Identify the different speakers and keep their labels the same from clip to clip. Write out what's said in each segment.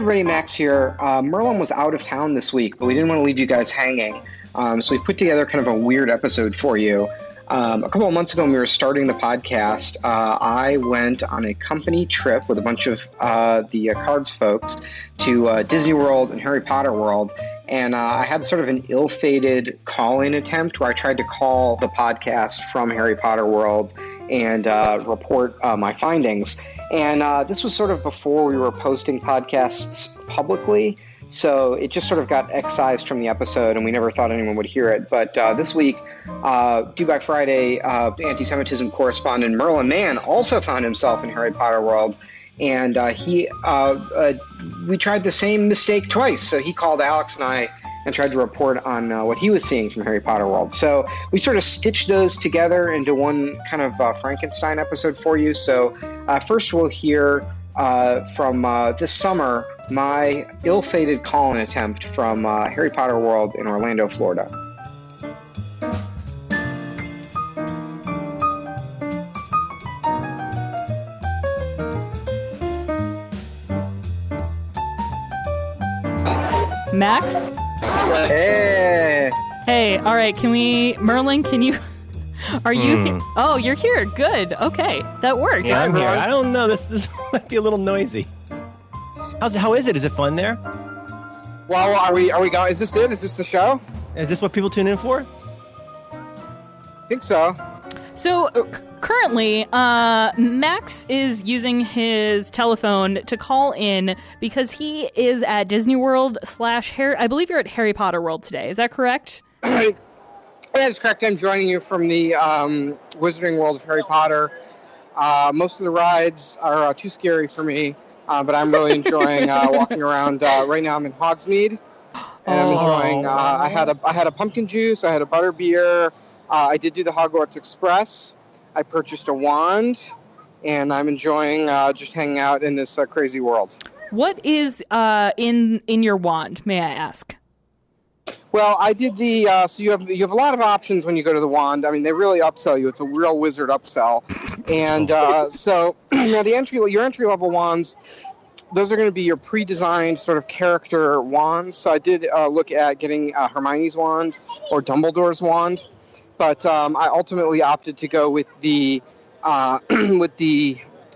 Speaker 1: everybody, Max here. Merlin was out of town this week, but we didn't want to leave you guys hanging. So we put together kind of a weird episode for you. A couple of months ago when we were starting the podcast, I went on a company trip with a bunch of the Cards folks to Disney World and Harry Potter World. And I had sort of an ill-fated call-in attempt where I tried to call the podcast from Harry Potter World and report my findings. And this was sort of before we were posting podcasts publicly, so it just sort of got excised from the episode, and we never thought anyone would hear it. But this week, due by Friday, anti-Semitism correspondent Merlin Mann also found himself in Harry Potter World, and we tried the same mistake twice. So he called Alex and I and tried to report on what he was seeing from Harry Potter World. So we sort of stitched those together into one kind of Frankenstein episode for you. So first we'll hear from this summer, my ill-fated call-in attempt from Harry Potter World in Orlando, Florida.
Speaker 2: Max?
Speaker 1: Hey!
Speaker 2: Hey, all right, Merlin, can you... Are you Oh, you're here. Good. Okay. That worked.
Speaker 3: Yeah, I'm here. I don't know. This might be a little noisy. How is it? Is it fun there?
Speaker 4: Well, are we going? Is this it? Is this the show?
Speaker 3: Is this what people tune in for?
Speaker 4: I think so.
Speaker 2: So currently, Max is using his telephone to call in because he is at Disney World / Harry. I believe you're at Harry Potter World today. Is that correct?
Speaker 4: That's correct. I'm joining you from the Wizarding World of Harry Potter. Most of the rides are too scary for me, but I'm really enjoying walking around. Right now I'm in Hogsmeade, and I'm enjoying. I had a pumpkin juice. I had a butter beer. I did do the Hogwarts Express. I purchased a wand, and I'm enjoying just hanging out in this crazy world.
Speaker 2: What is in your wand, may I ask?
Speaker 4: Well, I did the so you have a lot of options when you go to the wand. I mean, they really upsell you. It's a real wizard upsell, and so now your entry level wands, those are going to be your pre-designed sort of character wands. So I did look at getting Hermione's wand or Dumbledore's wand, but I ultimately opted to go with the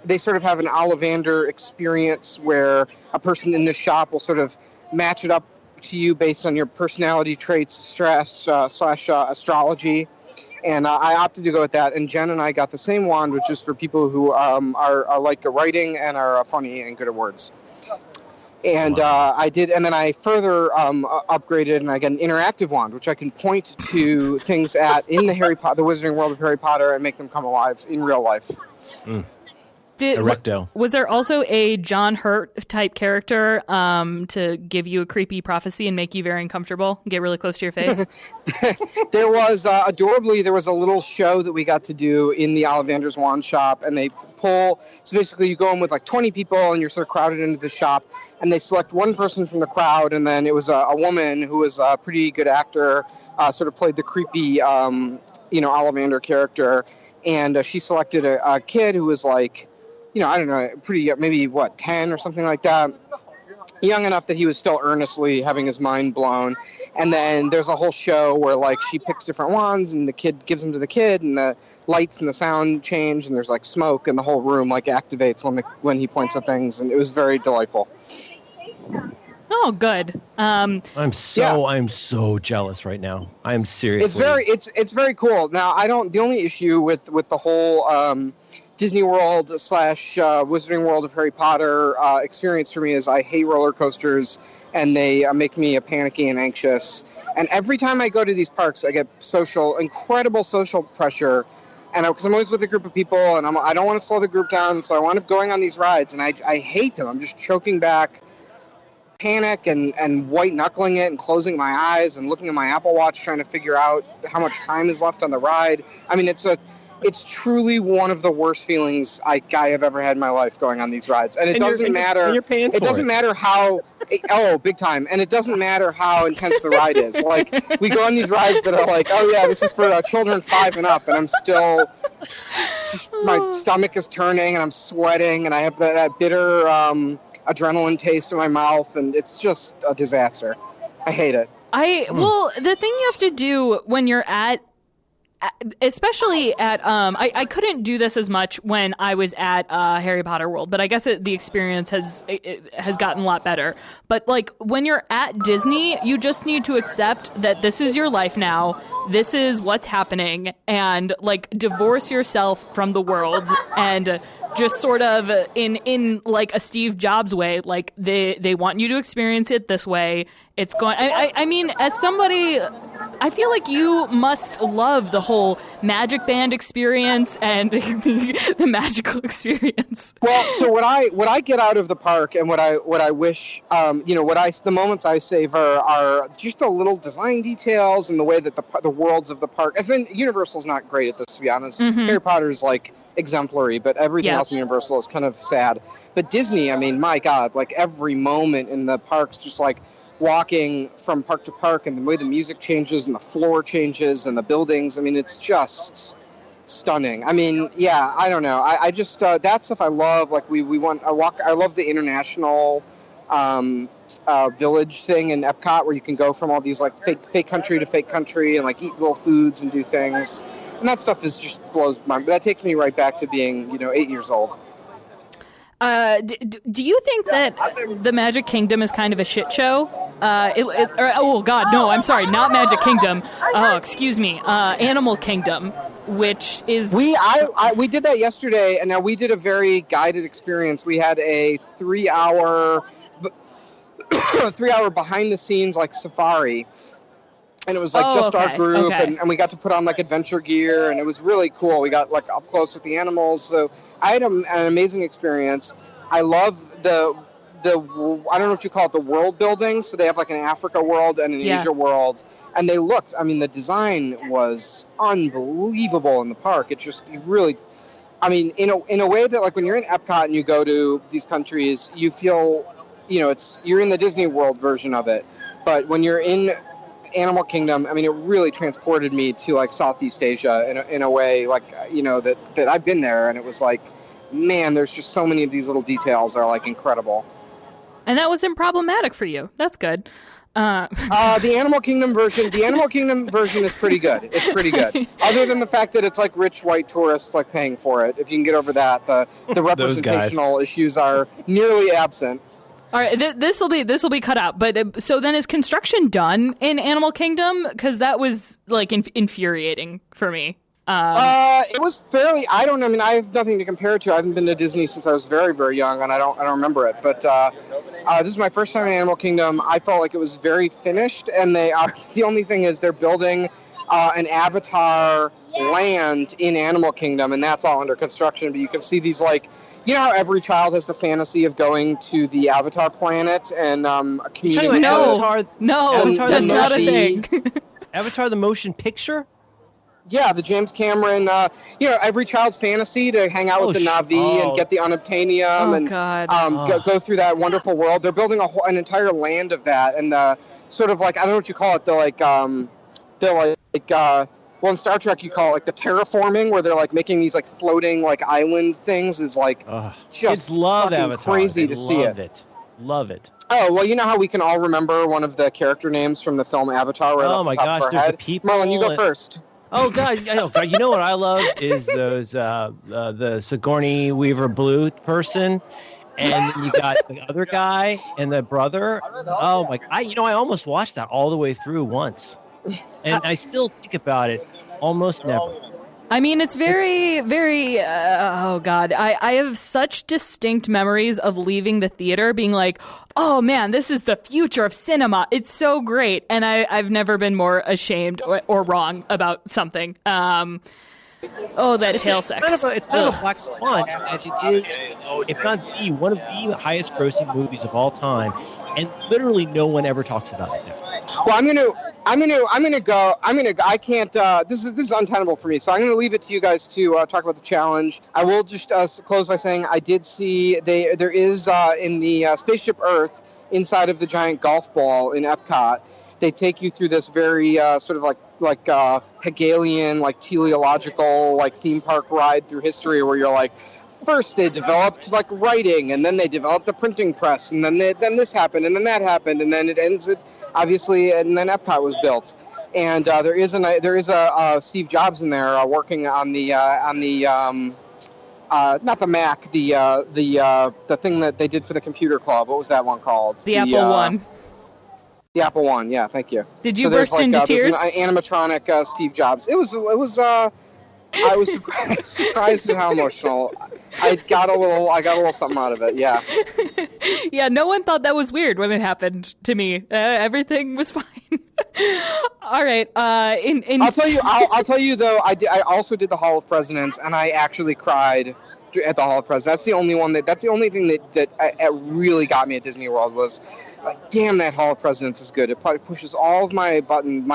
Speaker 4: they sort of have an Ollivander experience where a person in the shop will sort of match it up to you based on your personality traits / astrology, and I opted to go with that. And Jen and I got the same wand, which is for people who are like writing and are funny and good at words. And I did, and then I further upgraded, and I got an interactive wand, which I can point to things at in the the Wizarding World of Harry Potter and make them come alive in real life.
Speaker 2: Was there also a John Hurt type character to give you a creepy prophecy and make you very uncomfortable and get really close to your face?
Speaker 4: There was, adorably, there was a little show that we got to do in the Ollivander's wand shop, and they pull, so basically you go in with like 20 people and you're sort of crowded into the shop, and they select one person from the crowd, and then it was a woman who was a pretty good actor, sort of played the creepy, Ollivander character, and she selected a kid who was like, I don't know, pretty, maybe 10 or something like that. Young enough that he was still earnestly having his mind blown. And then there's a whole show where, like, she picks different wands and the kid gives them to the kid, and the lights and the sound change, and there's, like, smoke, and the whole room, like, activates when he points at things, and it was very delightful.
Speaker 2: Oh, good.
Speaker 3: I'm so jealous right now. I'm seriously.
Speaker 4: It's very cool. Now, the only issue with the whole Disney World / Wizarding World of Harry Potter experience for me is I hate roller coasters, and they make me panicky and anxious. And every time I go to these parks, I get incredible social pressure, and because I'm always with a group of people, and I don't want to slow the group down, so I wind up going on these rides, and I hate them. I'm just choking back, panic, and white knuckling it, and closing my eyes, and looking at my Apple Watch, trying to figure out how much time is left on the ride. I mean, it's truly one of the worst feelings I have ever had in my life going on these rides. And it doesn't matter.
Speaker 3: You're paying for it.
Speaker 4: It doesn't matter how. Big time. And it doesn't matter how intense the ride is. Like, we go on these rides that are like, oh yeah, this is for children 5 and up, and I'm still my stomach is turning and I'm sweating and I have that bitter adrenaline taste in my mouth, and it's just a disaster. I hate it.
Speaker 2: Well, the thing you have to do when you're especially at I couldn't do this as much when I was at Harry Potter World, but I guess the experience has gotten a lot better. But like when you're at Disney, you just need to accept that this is your life now. This is what's happening, and like divorce yourself from the world and just sort of in like a Steve Jobs way, like they want you to experience it this way. It's going. I mean, as somebody, I feel like you must love the whole Magic Band experience and the magical experience.
Speaker 4: Well, so what I get out of the park, and what I wish, the moments I savor are just the little design details and the way that the worlds of the park. Universal's not great at this, to be honest.
Speaker 2: Mm-hmm.
Speaker 4: Harry Potter's like exemplary, but everything else in Universal is kind of sad. But Disney, I mean, my God, like every moment in the parks, just like walking from park to park, and the way the music changes and the floor changes and the buildings. I mean, it's just stunning. I mean, yeah, I don't know. I just that stuff I love. Like I love the international village thing in Epcot, where you can go from all these like fake country to fake country and like eat little foods and do things. And that stuff that takes me right back to being, 8 years old.
Speaker 2: Do you think that the Magic Kingdom is kind of a shit show? Oh God, no! I'm sorry, not Magic Kingdom. Oh, excuse me, Animal Kingdom, which is
Speaker 4: we did that yesterday, and now we did a very guided experience. We had a 3-hour behind the scenes like safari. And it was like our group, and we got to put on like adventure gear, and it was really cool. We got like up close with the animals, so I had an amazing experience. I love the I don't know what you call it, the world building. So they have like an Africa world and an Asia world, and they looked. I mean, the design was unbelievable in the park. It just really, I mean, in a way that like when you're in Epcot and you go to these countries, you feel, you're in the Disney World version of it, but when you're in Animal Kingdom, I mean, it really transported me to like Southeast Asia in a way, like, that I've been there, and it was like, man, there's just so many of these little details are like incredible.
Speaker 2: And that wasn't problematic for you. That's good.
Speaker 4: The Animal Kingdom version is pretty good. It's pretty good. Other than the fact that it's like rich white tourists like paying for it. If you can get over that, the representational issues are nearly absent.
Speaker 2: All right, this will be cut out. But so then, is construction done in Animal Kingdom? Because that was like infuriating for me.
Speaker 4: It was fairly. I have nothing to compare it to. I haven't been to Disney since I was very, very young, and I don't remember it. But this is my first time in Animal Kingdom. I felt like it was very finished, and they are. The only thing is they're building an Avatar land in Animal Kingdom, and that's all under construction. But you can see these like. You know how every child has the fantasy of going to the Avatar planet and commuting with
Speaker 2: Avatar, that's not a thing.
Speaker 3: Avatar the motion picture?
Speaker 4: Yeah, the James Cameron, every child's fantasy to hang out with the Na'vi and get the unobtainium and go through that wonderful world. They're building an entire land of that, and sort of like, I don't know what you call it, well, in Star Trek, you call it like the terraforming, where they're like making these like floating like island things. Is like just fucking crazy to see it.
Speaker 3: Love it.
Speaker 4: Oh well, you know how we can all remember one of the character names from the film Avatar right off the top of our head. Marlon, you go first.
Speaker 3: Oh God! You know what I love is those the Sigourney Weaver Blue person, and then you got the other guy and the brother. Oh my! I almost watched that all the way through once. And I still think about it almost never.
Speaker 2: I mean, it's very, very, oh God. I have such distinct memories of leaving the theater being like, oh man, this is the future of cinema. It's so great. And I've never been more ashamed or wrong about something. That tail sex.
Speaker 3: It's kind of a black swan. And it is, if not one of the highest grossing movies of all time. And literally no one ever talks about it now.
Speaker 4: Well, I can't, this is untenable for me, so I'm going to leave it to you guys to talk about the challenge. I will just close by saying I did see, there is in the Spaceship Earth, inside of the giant golf ball in Epcot, they take you through this very sort of like Hegelian, like teleological, like theme park ride through history where you're like, first they developed like writing, and then they developed the printing press, and then this happened, and then that happened, and then it ends it obviously, and then Epcot was built. And there is a Steve Jobs in there working on the not the Mac, the thing that they did for the computer club. What was that one called?
Speaker 2: The Apple One.
Speaker 4: The Apple One, yeah, thank you.
Speaker 2: Did you burst into tears?
Speaker 4: There's an animatronic Steve Jobs. It was. I was surprised at how emotional. I got a little something out of it. Yeah.
Speaker 2: Yeah. No one thought that was weird when it happened to me. Everything was fine. All right. I'll
Speaker 4: tell you though. I also did the Hall of Presidents, and I actually cried at the Hall of Presidents. That's the only one that's the only thing that really got me at Disney World was like, damn, that Hall of Presidents is good. It probably pushes all of my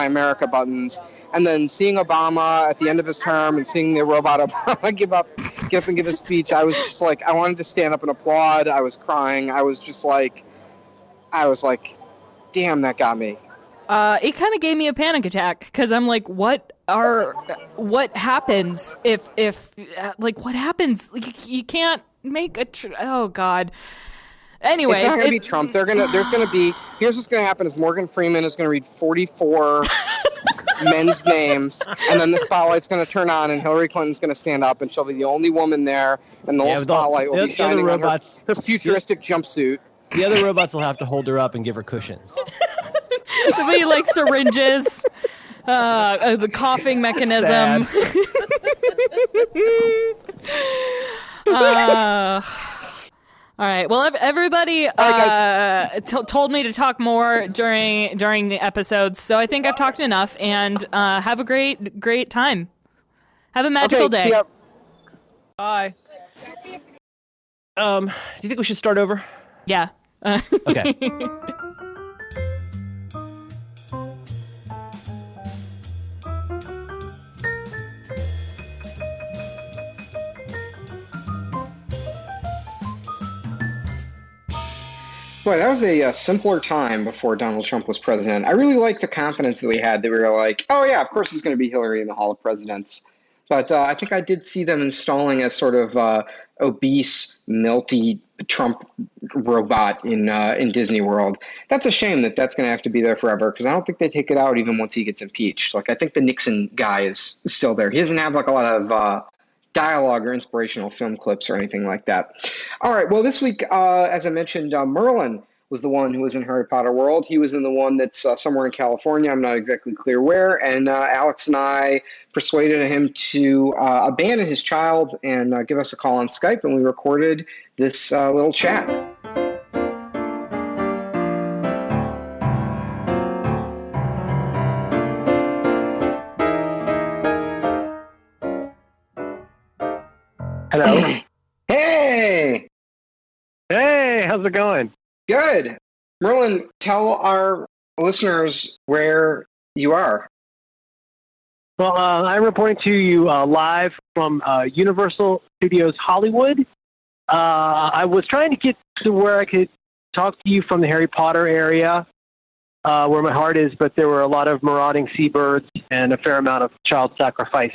Speaker 4: America buttons. And then seeing Obama at the end of his term and seeing the robot Obama get up and give a speech, I was just like, I wanted to stand up and applaud. I was crying. I was like, damn, that got me.
Speaker 2: It kind of gave me a panic attack because I'm like, what happens if what happens? Like, you can't make oh God. Anyway,
Speaker 4: it's not going to be Trump. Here's what's going to happen is Morgan Freeman is going to read 44 men's names, and then the spotlight's going to turn on, and Hillary Clinton's going to stand up, and she'll be the only woman there, and the whole spotlight will be shining on her futuristic jumpsuit.
Speaker 3: The other robots will have to hold her up and give her cushions.
Speaker 2: There'll be like syringes, the coughing mechanism. All right. Well, everybody told me to talk more during the episodes, so I think I've talked enough. And have a great time. Have a magical day.
Speaker 4: See ya.
Speaker 3: Bye. Do you think we should start over?
Speaker 2: Yeah.
Speaker 3: Okay.
Speaker 1: Boy, that was a simpler time before Donald Trump was president. I really like the confidence that we had that we were like, oh yeah, of course it's going to be Hillary in the Hall of Presidents. But I think I did see them installing a sort of obese, melty Trump robot in Disney World. That's a shame that that's going to have to be there forever because I don't think they take it out even once he gets impeached. Like, I think the Nixon guy is still there. He doesn't have like a lot of dialogue or inspirational film clips or anything like that. All right. Well, this week, as I mentioned, Merlin was the one who was in Harry Potter World. He was in the one that's somewhere in California. I'm not exactly clear where. And Alex and I persuaded him to abandon his child and give us a call on Skype, and we recorded this little chat.
Speaker 5: Hello.
Speaker 1: Hey!
Speaker 5: Hey, how's it going?
Speaker 1: Good. Merlin, tell our listeners where you are.
Speaker 5: Well, I'm reporting to you live from Universal Studios Hollywood. I was trying to get to where I could talk to you from the Harry Potter area, where my heart is, but there were a lot of marauding seabirds and a fair amount of child sacrifice.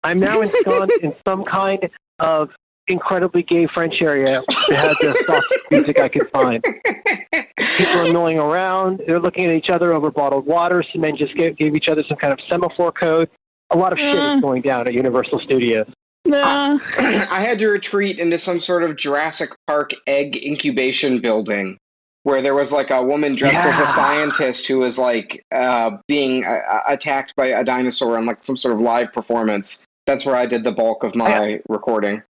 Speaker 5: I'm now ensconced in some kind of incredibly gay French area that has the softest music I could find. People are milling around. They're looking at each other over bottled water. Some men just gave each other some kind of semaphore code. A lot of shit is going down at Universal Studios.
Speaker 1: I had to retreat into some sort of Jurassic Park egg incubation building where there was like a woman dressed as a scientist who was like being attacked by a dinosaur on like some sort of live performance. That's where I did the bulk of my recording.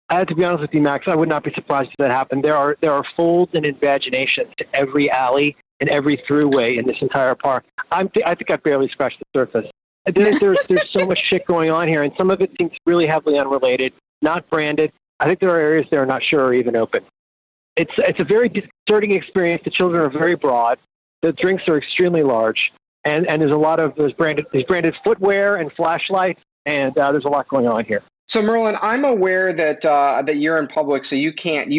Speaker 5: I have to be honest with you, Max. I would not be surprised if that happened. There are folds and invaginations to every alley and every throughway in this entire park. I think I barely scratched the surface. There's so much shit going on here, and some of it seems really heavily unrelated, not branded. I think there are areas that are not sure are even open. It's a very disconcerting experience. The children are very broad. The drinks are extremely large, and there's branded footwear and flashlights, and there's a lot going on here.
Speaker 1: So Merlin, I'm aware that you're in public, so you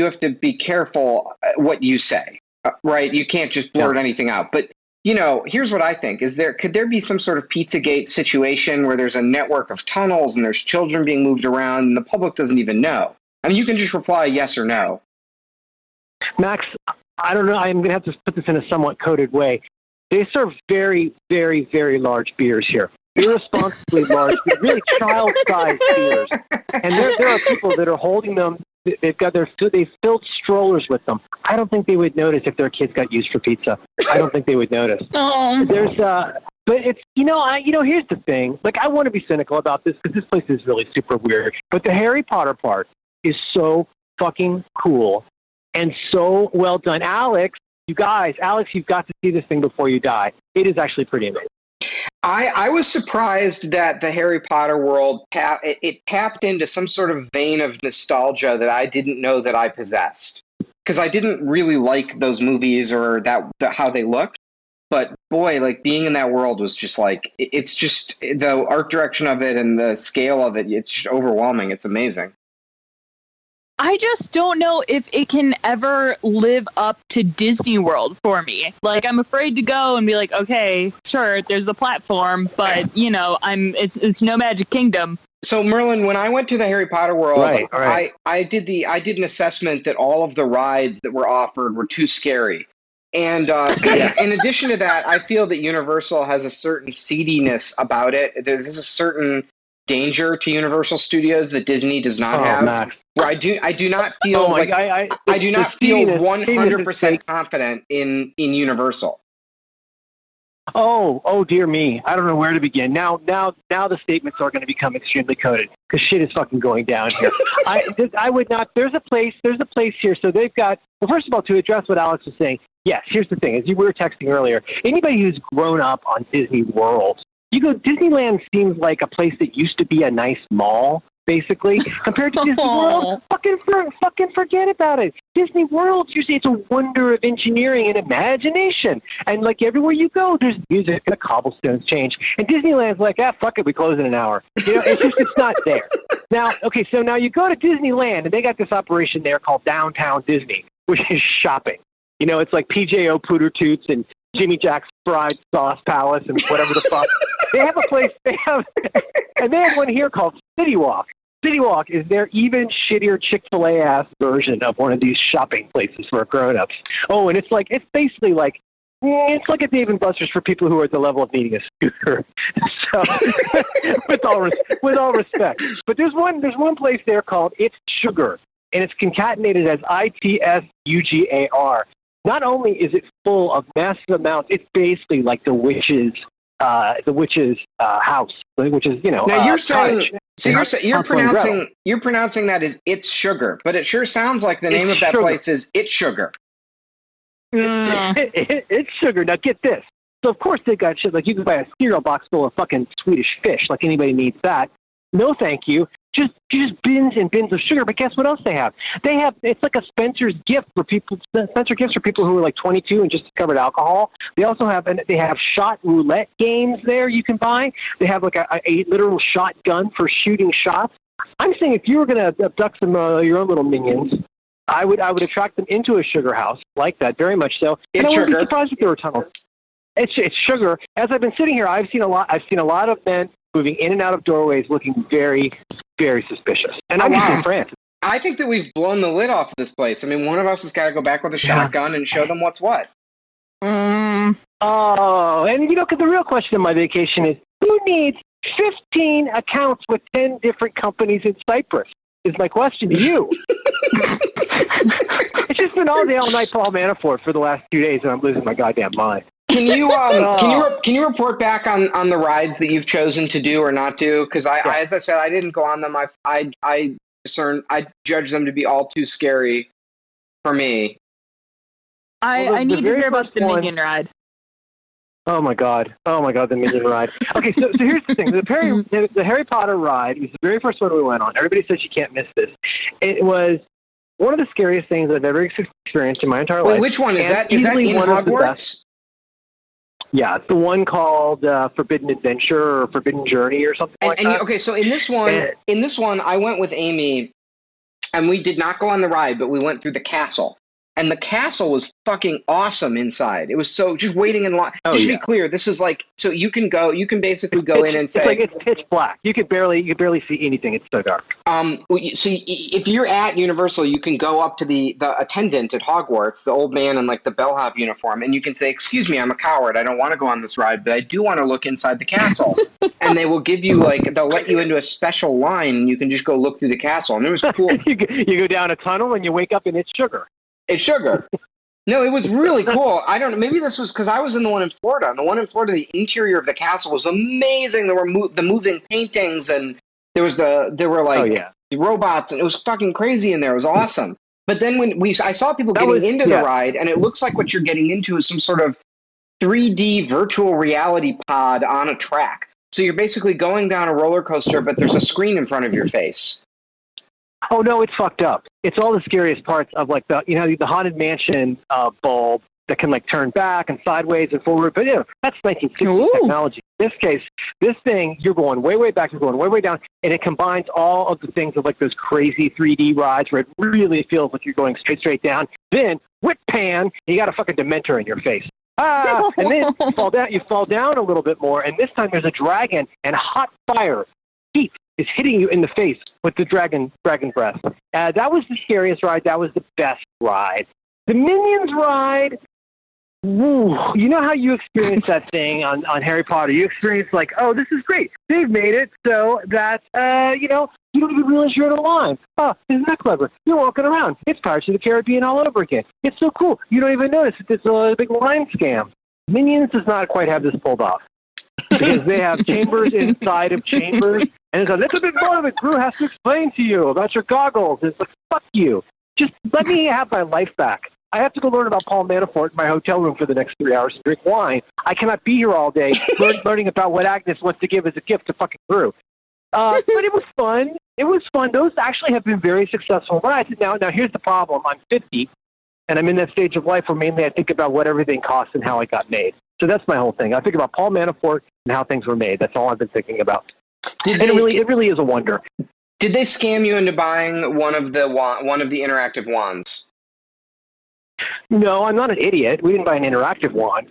Speaker 1: have to be careful what you say, right? You can't just blurt anything out. But here's what I think. Could there be some sort of Pizzagate situation where there's a network of tunnels and there's children being moved around and the public doesn't even know? I mean, you can just reply yes or no.
Speaker 5: Max, I don't know. I'm going to have to put this in a somewhat coded way. They serve very, very, very large beers here. Irresponsibly large, really child-sized beers. And there are people that are holding them. They've filled strollers with them. I don't think they would notice if their kids got used for pizza. I don't think they would notice. But it's here's the thing. Like, I want to be cynical about this because this place is really super weird. But the Harry Potter part is so fucking cool and so well done. Alex, you've got to see this thing before you die. It is actually pretty amazing.
Speaker 1: I was surprised that the Harry Potter world tapped into some sort of vein of nostalgia that I didn't know that I possessed, because I didn't really like those movies or how they looked. But boy, like, being in that world was just like, it's just the art direction of it and the scale of it. It's just overwhelming. It's amazing.
Speaker 6: I just don't know if it can ever live up to Disney World for me. Like, I'm afraid to go and be like, okay, sure, there's the platform, but it's no Magic Kingdom. So
Speaker 1: Merlin, when I went to the Harry Potter world,
Speaker 5: right.
Speaker 1: I did an assessment that all of the rides that were offered were too scary. And in addition to that, I feel that Universal has a certain seediness about it. There's a certain danger to Universal Studios that Disney does not have.
Speaker 5: Max.
Speaker 1: Where I do not feel I do not feel 100% confident in Universal.
Speaker 5: Oh dear me! I don't know where to begin. Now the statements are going to become extremely coded because shit is fucking going down here. I would not. There's a place here. So they've got. Well, first of all, to address what Alex was saying, yes. Here's the thing: as we were texting earlier, anybody who's grown up on Disney World, Disneyland seems like a place that used to be a nice mall. Basically, compared to Disney World, fucking forget about it. Disney World, it's a wonder of engineering and imagination. And like everywhere you go, there's music and the cobblestones change. And Disneyland's like, fuck it, we close in an hour. It's not there. Now you go to Disneyland, and they got this operation there called Downtown Disney, which is shopping. It's like PJO Pooter Toots and Jimmy Jack's Fried Sauce Palace and whatever the fuck. They have a place, and they have one here called City Walk. City Walk is their even shittier Chick-fil-A ass version of one of these shopping places for grown-ups. Oh, and it's basically like, it's like a Dave & Buster's for people who are at the level of needing a scooter. So, with all respect. But there's one place there called It's Sugar, and it's concatenated as ITSUGAR. Not only is it full of massive amounts, it's basically like the witch's house, which is
Speaker 1: Now you're saying,
Speaker 5: cottage.
Speaker 1: so you're pronouncing that as It's Sugar, but it sure sounds like the name of that place is It's Sugar.
Speaker 5: It's Sugar. Now get this. So of course they got shit like you can buy a cereal box full of fucking Swedish fish, like anybody needs that. No, thank you. Just bins and bins of sugar. But guess what else they have? It's like a Spencer's gift for people. Spencer gifts for people who are like 22 and just discovered alcohol. They also have shot roulette games there you can buy. They have like a literal shotgun for shooting shots. I'm saying if you were going to abduct some your own little minions, I would attract them into a sugar house like that, very much so. And I wouldn't be surprised if there were tunnels. It's sugar. As I've been sitting here, I've seen a lot of men moving in and out of doorways looking very, very suspicious. And I'm in France.
Speaker 1: I think that we've blown the lid off of this place. I mean, one of us has got to go back with a shotgun and show them what's what.
Speaker 5: Oh, and because the real question of my vacation is, who needs 15 accounts with 10 different companies in Cyprus? Is my question to you. It's just been all day, all night Paul Manafort for the last 2 days, and I'm losing my goddamn mind.
Speaker 1: Can you report back on the rides that you've chosen to do or not do? Because as I said, I didn't go on them. I judge them to be all too scary for me.
Speaker 6: I need to hear about the Minion ride.
Speaker 5: Oh my god, the Minion ride. Okay, so here's the thing: the Harry Potter ride was the very first one we went on. Everybody says you can't miss this. It was one of the scariest things I've ever experienced in my entire life.
Speaker 1: Which one is that? Is that in Hogwarts?
Speaker 5: Yeah, it's the one called Forbidden Adventure or Forbidden Journey or something like that.
Speaker 1: Okay, so in this one, I went with Amy, and we did not go on the ride, but we went through the castle. And the castle was fucking awesome inside. It was so just waiting in line.
Speaker 5: Oh,
Speaker 1: Just to
Speaker 5: yeah.
Speaker 1: be clear, this is like so you can basically go in and say
Speaker 5: it's like it's pitch black. You could barely see anything. It's so dark.
Speaker 1: so if you're at Universal, you can go up to the attendant at Hogwarts, the old man in like the bellhop uniform, and you can say, "Excuse me, I'm a coward. I don't want to go on this ride, but I do want to look inside the castle." And they will give you they'll let you into a special line, and you can just go look through the castle. And it was cool.
Speaker 5: you go down a tunnel and you wake up and it's sugar.
Speaker 1: It's sugar. No, it was really cool. I don't know. Maybe this was because I was in the one in Florida. And the one in Florida, the interior of the castle was amazing. There were the moving paintings, and there were robots, and it was fucking crazy in there. It was awesome. But then I saw people getting into the ride, and it looks like what you're getting into is some sort of 3D virtual reality pod on a track. So you're basically going down a roller coaster, but there's a screen in front of your face.
Speaker 5: Oh no, it's fucked up. It's all the scariest parts of like the Haunted Mansion bulb that can like turn back and sideways and forward. But that's 1960s technology. In this case, this thing, you're going way, way back, you're going way, way down, and it combines all of the things of like those crazy 3D rides where it really feels like you're going straight down. Then whip pan, you got a fucking Dementor in your face. And then you fall down a little bit more, and this time there's a dragon and hot fire, heat is hitting you in the face with the dragon breath. That was the scariest ride. That was the best ride. The Minions ride, woo, you know how you experience that thing on Harry Potter? You experience like, oh, this is great. They've made it so that, you don't even realize you're in a line. Oh, isn't that clever? You're walking around. It's Pirates of the Caribbean all over again. It's so cool. You don't even notice that it's a big line scam. Minions does not quite have this pulled off. Because they have chambers inside of chambers. And it's a little bit more of it. Gru has to explain to you about your goggles. It's like, fuck you. Just let me have my life back. I have to go learn about Paul Manafort in my hotel room for the next 3 hours and drink wine. I cannot be here all day learning about what Agnes wants to give as a gift to fucking Gru. But it was fun. It was fun. Those actually have been very successful rides. Now here's the problem. I'm 50, and I'm in that stage of life where mainly I think about what everything costs and how it got made. So that's my whole thing. I think about Paul Manafort and how things were made. That's all I've been thinking about. It really is a wonder.
Speaker 1: Did they scam you into buying one of the interactive wands?
Speaker 5: No, I'm not an idiot. We didn't buy an interactive wand.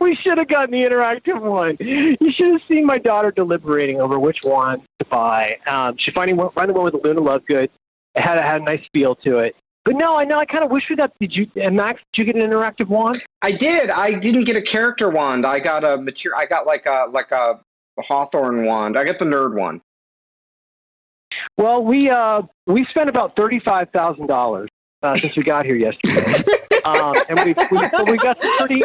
Speaker 5: We should have gotten the interactive one. You should have seen my daughter deliberating over which wand to buy. She finally went with the Luna Lovegood. It had a nice feel to it. But no, I know. I kind of wish we got. Max? Did you get an interactive wand?
Speaker 1: I did. I didn't get a character wand. I got a material. I got like a Hawthorne wand. I got the nerd one.
Speaker 5: Well, we spent about $35,000 since we got here yesterday, and we got some pretty.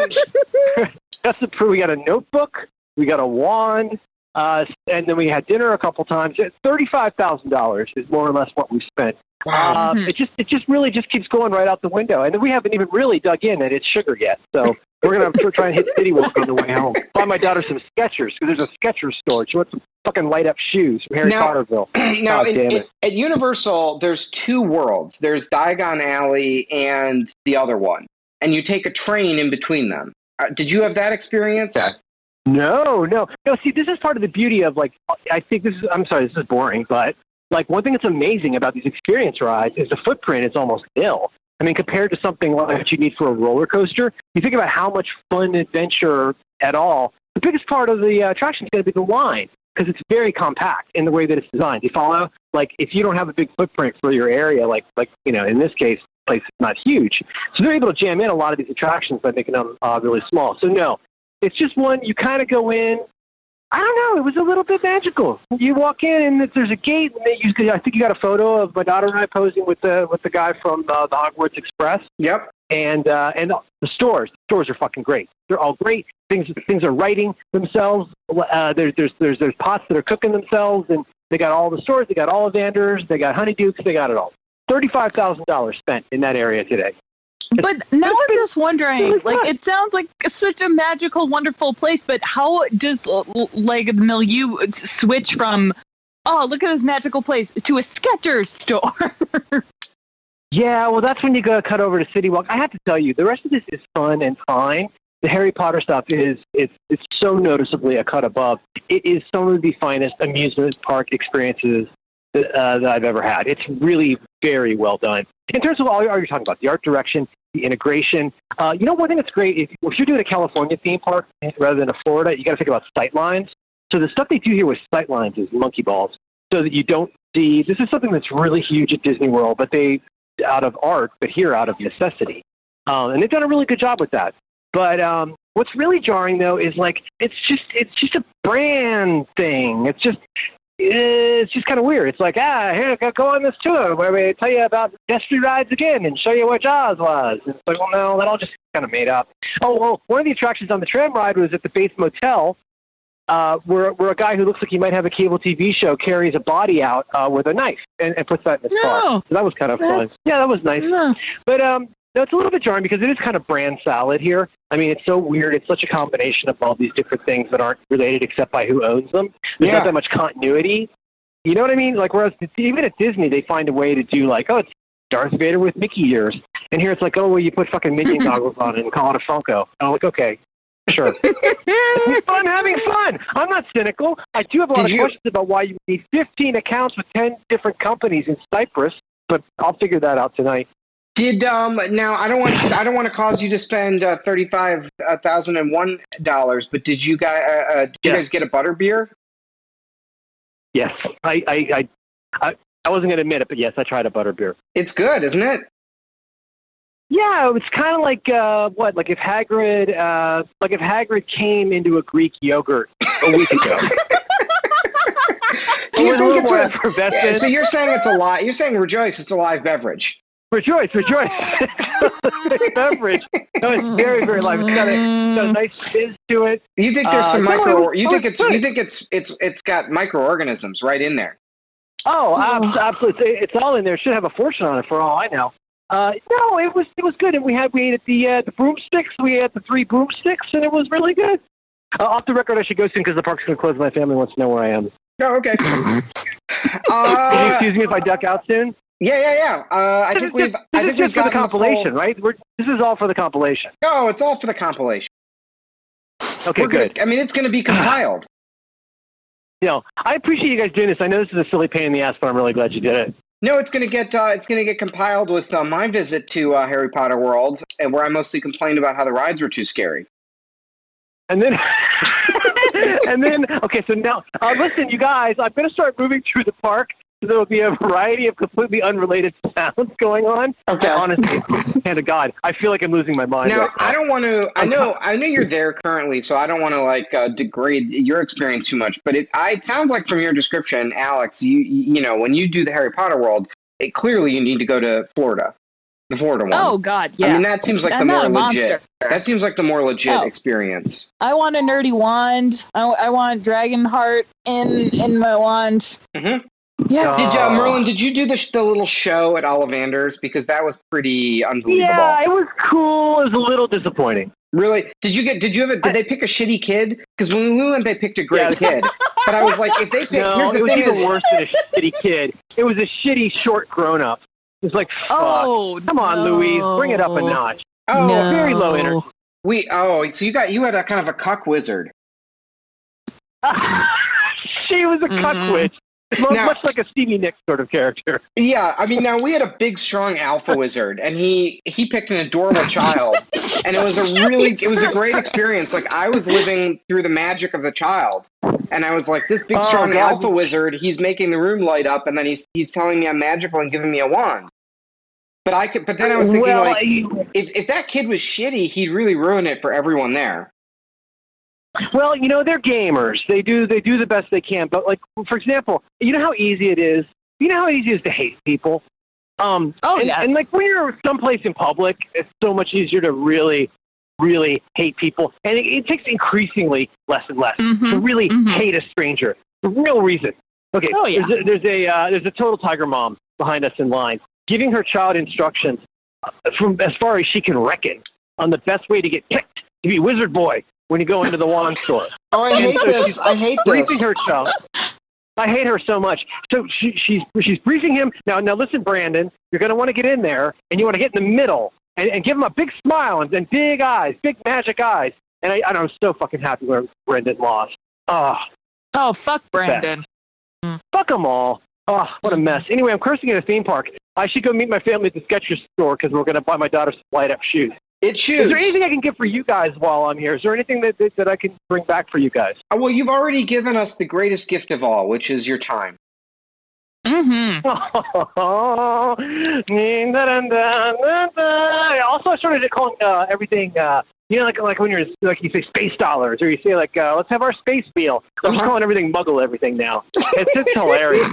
Speaker 5: We got a notebook. We got a wand. And then we had dinner a couple times. $35,000 is more or less what we spent.
Speaker 1: Wow.
Speaker 5: It just really keeps going right out the window, and then we haven't even really dug in that it's sugar yet. So we're gonna try and hit City Walk on the way home. Buy my daughter some Skechers because there's a Skechers store. She wants some fucking light up shoes from Harry Potterville.
Speaker 1: Now, at Universal, there's two worlds. There's Diagon Alley and the other one, and you take a train in between them. Did you have that experience?
Speaker 5: Yeah. No. See, this is part of the beauty of I think this is boring, but one thing that's amazing about these experience rides is the footprint is almost nil. I mean, compared to something like what you need for a roller coaster, you think about how much fun adventure at all. The biggest part of the attraction is going to be the line because it's very compact in the way that it's designed. You follow? If you don't have a big footprint for your area, in this case, the place is not huge. So they're able to jam in a lot of these attractions by making them really small. So no, it's just one, you kind of go in. I don't know. It was a little bit magical. You walk in, and there's a gate. And I think you got a photo of my daughter and I posing with the guy from the Hogwarts Express.
Speaker 1: Yep.
Speaker 5: And the stores. The stores are fucking great. They're all great. Things are writing themselves. There's pots that are cooking themselves, and they got all the stores. They got Ollivanders. They got Honeydukes. They got it all. $35,000 spent in that area today.
Speaker 6: But now I'm just wondering, it sounds like such a magical, wonderful place, but how does, the milieu switch from, oh, look at this magical place, to a Skechers store?
Speaker 5: Yeah, well, that's when you go cut over to City Walk. I have to tell you, the rest of this is fun and fine. The Harry Potter stuff it's so noticeably a cut above. It is some of the finest amusement park experiences that I've ever had. It's really very well done. In terms of all you're talking about, the art direction, the integration. One thing that's great, if you're doing a California theme park rather than a Florida, you got to think about sight lines. So the stuff they do here with sight lines is monkey balls, so that you don't see. This is something that's really huge at Disney World, but they out of art, but here out of necessity. And they've done a really good job with that. But what's really jarring, though, is like it's just a brand thing. It's just kind of weird. It's like, here, go on this tour where we tell you about Destiny rides again and show you where Jaws was. And it's like, well, no, that all just kind of made up. Oh, well, one of the attractions on the tram ride was at the base motel, where a guy who looks like he might have a cable TV show carries a body out with a knife and puts that in his car. So that was kind of fun. Yeah, that was nice. No. But it's a little bit jarring because it is kind of brand salad here. I mean, it's so weird. It's such a combination of all these different things that aren't related except by who owns them. There's not that much continuity. You know what I mean? Like, whereas even at Disney, they find a way to do like, it's Darth Vader with Mickey ears. And here it's like, you put fucking Minion goggles on it and call it a Funko. And I'm like, okay, sure. I'm having fun. I'm not cynical. I do have a lot of questions about why you need 15 accounts with 10 different companies in Cyprus, but I'll figure that out tonight.
Speaker 1: Did now I don't want to cause you to spend $35,001, but did you guys get a butterbeer?
Speaker 5: Yes, I wasn't going to admit it, but yes, I tried a butterbeer.
Speaker 1: It's good, isn't it?
Speaker 5: Yeah, it's kind of like like if Hagrid came into a Greek yogurt a week ago.
Speaker 1: Do you think it's so you're saying it's a live? You're saying Rejoice, it's a live beverage.
Speaker 5: Rejoice! Beverage. No, it's very, very live. It's got a nice fizz to it.
Speaker 1: You think there's some You think it's got microorganisms right in there?
Speaker 5: Oh, absolutely! It's all in there. It should have a fortune on it for all I know. No, it was good, and we ate the broomsticks. We had the 3 broomsticks, and it was really good. Off the record, I should go soon because the park's going to close. My family wants to know where I am.
Speaker 1: Oh, okay.
Speaker 5: Can you excuse me if I duck out soon?
Speaker 1: Yeah. I think we've got
Speaker 5: the compilation, right? This is all for the compilation.
Speaker 1: No, it's all for the compilation.
Speaker 5: Okay, good.
Speaker 1: I mean, it's going to be compiled.
Speaker 5: I appreciate you guys doing this. I know this is a silly pain in the ass, but I'm really glad you did it.
Speaker 1: No, it's going to get compiled with my visit to Harry Potter World, and where I mostly complained about how the rides were too scary.
Speaker 5: And then, okay, so now, listen, you guys, I'm going to start moving through the park. So there will be a variety of completely unrelated sounds going on. Okay. Honestly, hand to God, I feel like I'm losing my mind.
Speaker 1: Now,
Speaker 5: right now.
Speaker 1: I don't want to. I know you're there currently, so I don't want to degrade your experience too much. But it sounds like from your description, Alex, you know when you do the Harry Potter World, clearly you need to go to Florida, the Florida one.
Speaker 6: Oh God, yeah.
Speaker 1: I mean that seems like
Speaker 6: I'm
Speaker 1: the more
Speaker 6: not a
Speaker 1: legit.
Speaker 6: monster.
Speaker 1: That seems like the more legit experience.
Speaker 6: I want a nerdy wand. I want Dragon Heart in my wand.
Speaker 1: Mm-hmm.
Speaker 6: Yeah.
Speaker 1: Did Merlin? Did you do the little show at Ollivander's? Because that was pretty unbelievable.
Speaker 5: Yeah, it was cool. It was a little disappointing.
Speaker 1: Really? Did they pick a shitty kid? Because when we went, they picked a great kid. But I was like, if they picked, here's the thing:
Speaker 5: it was even worse than a shitty kid. It was a shitty short grown-up. It was like, fuck. Come on, Louise, bring it up a notch.
Speaker 1: Oh,
Speaker 5: no. Very low energy.
Speaker 1: So you had a kind of a cuck wizard.
Speaker 5: She was a cuck witch. Much like a Stevie Nicks sort of character.
Speaker 1: Yeah, I mean, now we had a big, strong alpha wizard, and he picked an adorable child, and it was a great experience. Like, I was living through the magic of the child, and I was like, this big, strong alpha wizard, he's making the room light up, and then he's telling me I'm magical and giving me a wand. But then I was thinking, if that kid was shitty, he'd really ruin it for everyone there.
Speaker 5: Well, they're gamers. They do the best they can. But like, for example, you know how easy it is. You know how easy it is to hate people. Yes. And like when you're someplace in public, it's so much easier to really, really hate people. And it takes increasingly less and less to really hate a stranger. The real reason. Okay. Oh, yeah. There's a total tiger mom behind us in line, giving her child instructions from as far as she can reckon on the best way to get picked to be Wizard Boy when you go into the wand store.
Speaker 1: Oh, I hate this. I hate
Speaker 5: briefing her child. I hate her so much. So she's briefing him. Now listen, Brandon, you're going to want to get in there, and you want to get in the middle and give him a big smile and big eyes, big magic eyes. And I'm so fucking happy when Brandon lost.
Speaker 6: Oh, fuck Brandon.
Speaker 5: Fuck them all. Oh, what a mess. Anyway, I'm cursing at a theme park. I should go meet my family at the Skechers store because we're going to buy my daughter some light-up shoes.
Speaker 1: It's shoes.
Speaker 5: Is there anything I can get for you guys while I'm here? Is there anything that I can bring back for you guys?
Speaker 1: Well, you've already given us the greatest gift of all, which is your time.
Speaker 6: Mm-hmm.
Speaker 5: Also, I started calling everything, like when you're like you say space dollars, or you say like let's have our space meal. I'm just calling everything Muggle everything now. It's just hilarious.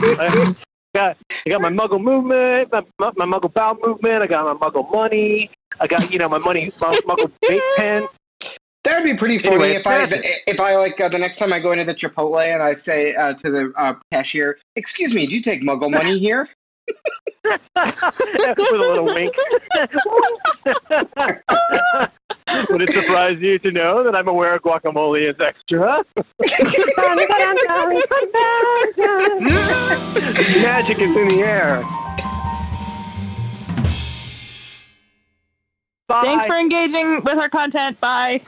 Speaker 5: I got my Muggle movement, my Muggle bowel movement. I got my Muggle money. I got my Muggle vape pen.
Speaker 1: That would be pretty funny
Speaker 5: Anyway,
Speaker 1: if I like the next time I go into the Chipotle and I say to the cashier, "Excuse me, do you take Muggle money here?"
Speaker 5: With a little wink. Would it surprise you to know that I'm aware of guacamole is extra? Magic is in the air. Bye.
Speaker 6: Thanks for engaging with our content. Bye.